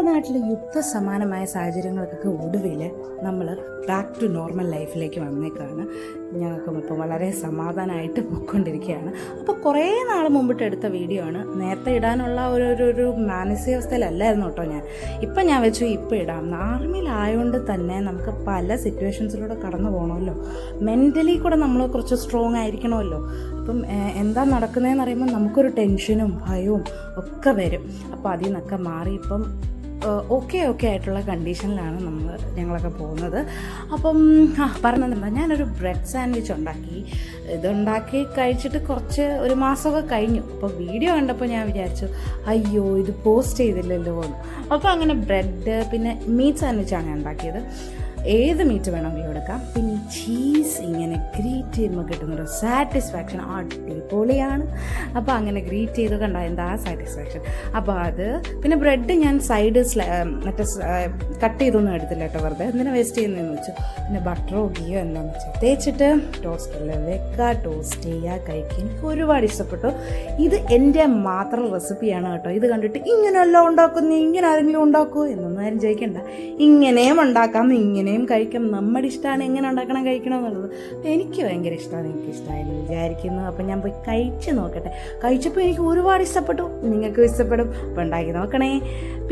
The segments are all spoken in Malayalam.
നമ്മുടെ നാട്ടിലെ യുദ്ധസമാനമായ സാഹചര്യങ്ങൾക്കൊക്കെ ഒടുവിൽ നമ്മൾ ബാക്ക് ടു നോർമൽ ലൈഫിലേക്ക് വന്നേക്കാണ്. ഞങ്ങൾക്കും ഇപ്പോൾ വളരെ സമാധാനമായിട്ട് പോയിക്കൊണ്ടിരിക്കുകയാണ്. അപ്പോൾ കുറേ നാൾ മുമ്പിട്ട് എടുത്ത വീഡിയോ ആണ്. നേരത്തെ ഇടാനുള്ള ഒരു മാനസികാവസ്ഥയിലല്ലായിരുന്നു കേട്ടോ ഞാൻ. ഇപ്പം ഞാൻ വെച്ചു ഇപ്പോൾ ഇടാം. ആർമിയിലായതുകൊണ്ട് തന്നെ നമുക്ക് പല സിറ്റുവേഷൻസിലൂടെ കടന്നു പോകണമല്ലോ. മെൻ്റലി കൂടെ നമ്മൾ കുറച്ച് സ്ട്രോങ് ആയിരിക്കണമല്ലോ. അപ്പം എന്താ നടക്കുന്നതെന്ന് അറിയുമ്പോൾ നമുക്കൊരു ടെൻഷനും ഭയവും ഒക്കെ വരും. അപ്പോൾ അതിൽ നിന്നൊക്കെ മാറി ഇപ്പം ഓക്കെ ആയിട്ടുള്ള കണ്ടീഷനിലാണ് ഞങ്ങളൊക്കെ പോകുന്നത്. അപ്പം പറഞ്ഞതെന്താ, ഞാനൊരു ബ്രെഡ് സാൻഡ്വിച്ച് ഉണ്ടാക്കി. ഇതുണ്ടാക്കി കഴിച്ചിട്ട് ഒരു മാസമൊക്കെ കഴിഞ്ഞു. അപ്പോൾ വീഡിയോ കണ്ടപ്പോൾ ഞാൻ വിചാരിച്ചു അയ്യോ ഇത് പോസ്റ്റ് ചെയ്തില്ലല്ലോ എന്ന്. അപ്പോൾ അങ്ങനെ ബ്രെഡ് പിന്നെ മീറ്റ് സാൻഡ്വിച്ചാണ് ഞാൻ ഉണ്ടാക്കിയത്. ഏത് മീറ്റ് വേണമെങ്കിലും എടുക്കാം. പിന്നെ ഈ ചീസ് ഇങ്ങനെ ഗ്രേറ്റ് ചെയ്യുമ്പോൾ കിട്ടുന്നൊരു സാറ്റിസ്ഫാക്ഷൻ അടിപൊളിയാണ്. അപ്പോൾ അങ്ങനെ ഗ്രേറ്റ് ചെയ്തൊക്കെ ഉണ്ടായ എന്താ സാറ്റിസ്ഫാക്ഷൻ. അപ്പോൾ അത് പിന്നെ ബ്രെഡ് ഞാൻ സൈഡ് മറ്റേ കട്ട് ചെയ്തൊന്നും എടുത്തില്ല കേട്ടോ, വെറുതെ എന്തിനാ വേസ്റ്റ് ചെയ്യുന്നതെന്ന് വെച്ചു. പിന്നെ ബട്ടറോ ഗീയോ എന്താണെന്ന് വെച്ചാൽ തേച്ചിട്ട് ടോസ്റ്ററിൽ വെക്കുക, ടോസ്റ്റ് ചെയ്യുക, കഴിക്കുക. എനിക്ക് ഒരുപാട് ഇഷ്ടപ്പെട്ടു. ഇത് എൻ്റെ മാത്രം റെസിപ്പിയാണ് കേട്ടോ. ഇത് കണ്ടിട്ട് ഇങ്ങനെയെല്ലാം ഉണ്ടാക്കുന്നു, ഇങ്ങനെ ആരെങ്കിലും ഉണ്ടാക്കുമോ എന്നൊന്നും ആരും ചോദിക്കണ്ട. ഇങ്ങനെയും ഉണ്ടാക്കാം, ഇങ്ങനെയും കഴിക്കാം. നമ്മുടെ ഇഷ്ടമാണ് എങ്ങനെ ഉണ്ടാക്കണം കഴിക്കണം എന്നുള്ളത്. എനിക്ക് ഭയങ്കര ഇഷ്ടമാണ്, എനിക്ക് ഇഷ്ടമായെന്ന് വിചാരിക്കുന്നു. അപ്പം ഞാൻ പോയി കഴിച്ച് നോക്കട്ടെ. കഴിച്ചപ്പോൾ എനിക്ക് ഒരുപാട് ഇഷ്ടപ്പെട്ടു, നിങ്ങൾക്കും ഇഷ്ടപ്പെടും. അപ്പം ഉണ്ടാക്കി നോക്കണേ.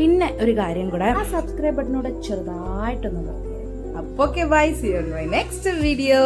പിന്നെ ഒരു കാര്യം കൂടെ, ആ സബ്സ്ക്രൈബ് ബട്ടനോടെ ചെറുതായിട്ടൊന്ന് പറഞ്ഞു. അപ്പോൾ okay, bye, see you in my next video.